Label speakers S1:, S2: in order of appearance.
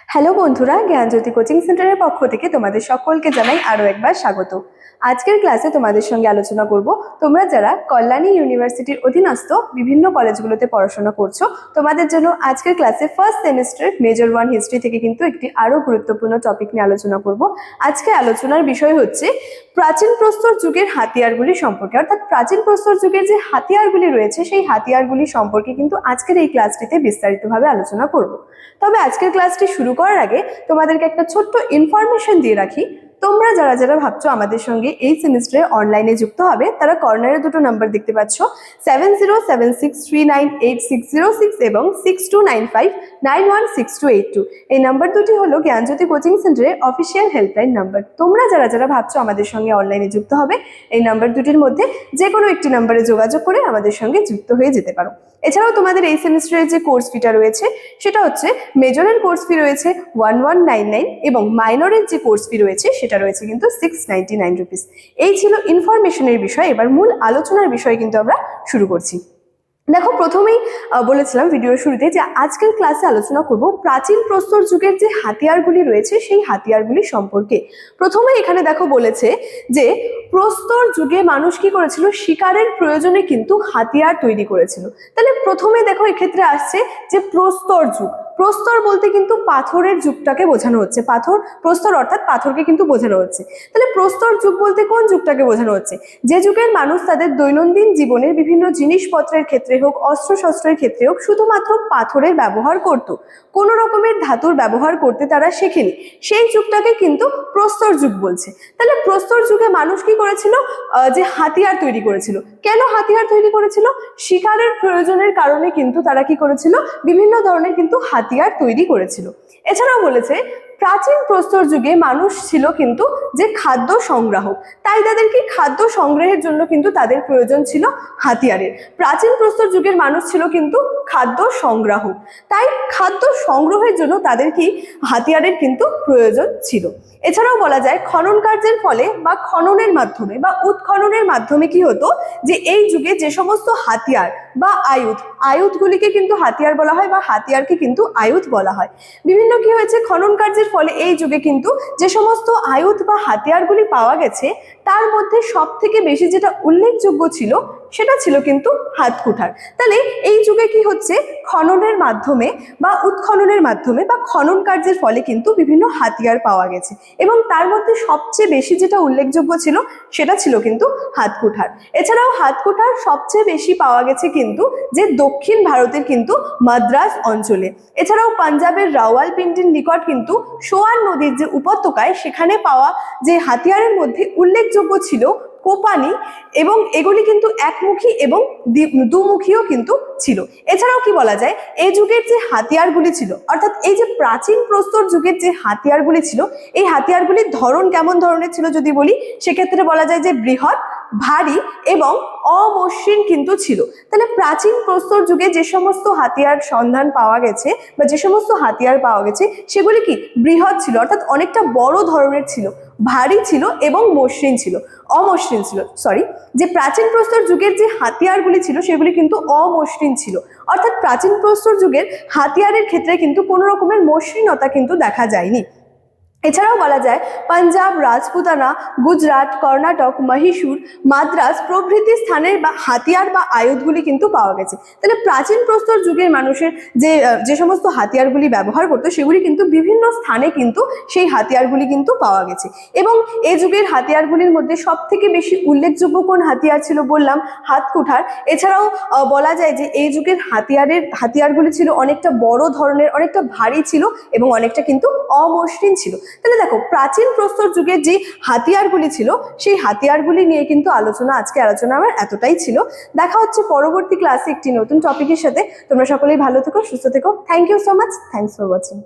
S1: Hello বন্ধুরা, জ্ঞানজ্যোতি coaching সেন্টারের পক্ষ থেকে তোমাদের সকলকে জানাই আরও একবার স্বাগত। আজকের ক্লাসে তোমাদের সঙ্গে আলোচনা করব তোমরা যারা কল্যাণী ইউনিভার্সিটির অধীনস্থ বিভিন্ন কলেজগুলোতে পড়াশোনা করছো, তোমাদের জন্য আজকের ক্লাসে ফার্স্ট সেমিস্টার মেজর 1 হিস্ট্রি থেকে কিন্তু একটি আরও গুরুত্বপূর্ণ টপিক নিয়ে আলোচনা করব। আজকে আলোচনার বিষয় হচ্ছে প্রাচীন প্রস্তর যুগের হাতিয়ারগুলি সম্পর্কে, অর্থাৎ প্রাচীন প্রস্তর যুগের যে হাতিয়ারগুলি রয়েছে সেই হাতিয়ারগুলি সম্পর্কে কিন্তু আজকের এই ক্লাসটিতে বিস্তারিতভাবে আলোচনা করব। তবে আজকের ক্লাসটি শুরু করার আগে তোমাদেরকে একটা ছোট্ট ইনফরমেশন দিয়ে রাখি। তোমরা যারা যারা ভাবছো আমাদের সঙ্গে এই সেমিস্টারে অনলাইনে যুক্ত হবে, তারা কর্নারে দুটো নাম্বার দেখতে পাচ্ছ, 7076398606 এবং 6295916282। এই নাম্বার দুটি হলো জ্ঞানজ্যোতি কোচিং সেন্টারের অফিসিয়াল হেল্পলাইন নাম্বার। তোমরা যারা যারা ভাবছো আমাদের সঙ্গে অনলাইনে যুক্ত হবে, এই নাম্বার দুটির মধ্যে যে কোনো একটি নাম্বারে যোগাযোগ করে আমাদের সঙ্গে যুক্ত হয়ে যেতে পারো। এছাড়াও তোমাদের এই সেমিস্টারের যে কোর্স ফিটা রয়েছে সেটা হচ্ছে মেজরের কোর্স ফি রয়েছে 1199 এবং মাইনরের যে কোর্স ফি রয়েছে সেটা রয়েছে কিন্তু 699 রুপিস। এই ছিল ইনফরমেশনের বিষয়। এবার মূল আলোচনার বিষয় কিন্তু আমরা শুরু করছি। দেখো, প্রথমেই বলেছিলাম ভিডিওর শুরুতে যে আজকের ক্লাসে আলোচনা করব প্রাচীন প্রস্তর যুগের যে হাতিয়ারগুলি রয়েছে সেই হাতিয়ারগুলি সম্পর্কে। প্রথমে এখানে দেখো বলেছে যে প্রস্তর যুগে মানুষ কি করেছিল, শিকারের প্রয়োজনে কিন্তু হাতিয়ার তৈরি করেছিল। তাহলে প্রথমে দেখো এক্ষেত্রে আসছে যে প্রস্তর যুগ। প্রস্তর বলতে কিন্তু পাথরের যুগটাকে বোঝানো হচ্ছে। প্রস্তর অর্থাৎ পাথরকে কিন্তু বোঝানো হচ্ছে। তাহলে প্রস্তর যুগ বলতে কোন যুগটাকে বোঝানো হচ্ছে? যে যুগের মানুষ তাদের দৈনন্দিন জীবনের বিভিন্ন জিনিসপত্রের ক্ষেত্রে হোক, অস্ত্রশস্ত্রের ক্ষেত্রে হোক, শুধুমাত্র পাথরের ব্যবহার করত, কোনো রকমের ধাতুর ব্যবহার করতে তারা শেখেনি, সেই যুগটাকে কিন্তু প্রস্তর যুগ বলছে। তাহলে প্রস্তর যুগে মানুষ কি করেছিল, যে হাতিয়ার তৈরি করেছিল। কেন হাতিয়ার তৈরি করেছিল? শিকারের প্রয়োজনের কারণে কিন্তু তারা কি করেছিল, বিভিন্ন ধরনের কিন্তু হাতিয়ার তৈরি করেছিল। এছাড়াও বলেছে প্রাচীন প্রস্তর যুগে মানুষ ছিল কিন্তু যে খাদ্য সংগ্রাহক, তাই তাদের কি খাদ্য সংগ্রহের জন্য কিন্তু তাদের প্রয়োজন ছিল হাতিয়ারের। প্রাচীন প্রস্তর যুগের মানুষ ছিল কিন্তু খাদ্য সংগ্রাহক, তাই খাদ্য সংগ্রহের জন্য তাদের কি হাতিয়ারের কিন্তু প্রয়োজন ছিল। এছাড়াও বলা যায় খনন কার্যের ফলে বা খননের মাধ্যমে বা উৎখননের মাধ্যমে কি হতো, যে এই যুগে যে সমস্ত হাতিয়ার বা আয়ুধগুলিকে কিন্তু হাতিয়ার বলা হয় বা হাতিয়ারকে কিন্তু আয়ুধ বলা হয়। বিভিন্ন কি হয়েছে, খনন কার্যের ফলে এই যুগে কিন্তু যে সমস্ত আয়ুধ বা হাতিয়ারগুলি পাওয়া গেছে তার মধ্যে সব থেকে বেশি যেটা উল্লেখযোগ্য ছিল সেটা ছিল কিন্তু হাতকুঠার। তাহলে এই যুগে কি হচ্ছে, খননের মাধ্যমে বা উৎখননের মাধ্যমে বা খনন কার্যের ফলে কিন্তু বিভিন্ন হাতিয়ার পাওয়া গেছে এবং তার মধ্যে সবচেয়ে বেশি যেটা উল্লেখযোগ্য ছিল সেটা ছিল কিন্তু হাতকুঠার। এছাড়াও হাতকুঠার সবচেয়ে বেশি পাওয়া গেছে কিন্তু যে দক্ষিণ ভারতের কিন্তু মাদ্রাজ অঞ্চলে। এছাড়াও পাঞ্জাবের রাওয়ালপিন্ডির নিকট কিন্তু সোয়ান নদীর যে উপত্যকায় সেখানে পাওয়া যে হাতিয়ারের মধ্যে উল্লেখযোগ্য ছিল কোপানি, এবং এগুলি কিন্তু একমুখী এবং দুমুখীও কিন্তু ছিল। এছাড়াও কি বলা যায়, এই যুগের যে হাতিয়ারগুলি ছিল, অর্থাৎ এই যে প্রাচীন প্রস্তর যুগের যে হাতিয়ারগুলি ছিল, এই হাতিয়ারগুলির ধরন কেমন ধরনের ছিল যদি বলি, সেক্ষেত্রে বলা যায় যে বৃহৎ, ভারী এবং অমসৃণ কিন্তু ছিল। তাহলে প্রাচীন প্রস্তর যুগে যে সমস্ত হাতিয়ার সন্ধান পাওয়া গেছে বা যে সমস্ত হাতিয়ার পাওয়া গেছে সেগুলি কি বৃহৎ ছিল, অর্থাৎ অনেকটা বড় ধরনের ছিল, ভারী ছিল এবং অমসৃণ ছিল। যে প্রাচীন প্রস্তর যুগের যে হাতিয়ারগুলি ছিল সেগুলি কিন্তু অমসৃণ ছিল, অর্থাৎ প্রাচীন প্রস্তর যুগের হাতিয়ারের ক্ষেত্রে কিন্তু কোনো রকমের মসৃণতা কিন্তু দেখা যায়নি। এছাড়াও বলা যায় পাঞ্জাব, রাজপুতানা, গুজরাট, কর্ণাটক, মহীশূর, মাদ্রাজ প্রভৃতি স্থানের বা হাতিয়ার বা আয়ুধগুলি কিন্তু পাওয়া গেছে। তাহলে প্রাচীন প্রস্তর যুগের মানুষের যে সমস্ত হাতিয়ারগুলি ব্যবহার করতো সেগুলি কিন্তু বিভিন্ন স্থানে কিন্তু সেই হাতিয়ারগুলি কিন্তু পাওয়া গেছে। এবং এই যুগের হাতিয়ারগুলির মধ্যে সব থেকে বেশি উল্লেখযোগ্য কোন হাতিয়ার ছিল বললাম, হাতকুঠার। এছাড়াও বলা যায় যে এই যুগের হাতিয়ারগুলি ছিল অনেকটা বড় ধরনের, অনেকটা ভারী ছিল এবং অনেকটা কিন্তু অমসৃণ ছিল। তাহলে দেখো, প্রাচীন প্রস্তর যুগের যে হাতিয়ারগুলি ছিল সেই হাতিয়ারগুলি নিয়ে কিন্তু আলোচনা আমার এতটাই ছিল। দেখা হচ্ছে পরবর্তী ক্লাসে একটি নতুন টপিকের সাথে। তোমরা সকলেই ভালো থেকো, সুস্থ থেকো। Thank you so much. Thanks for watching.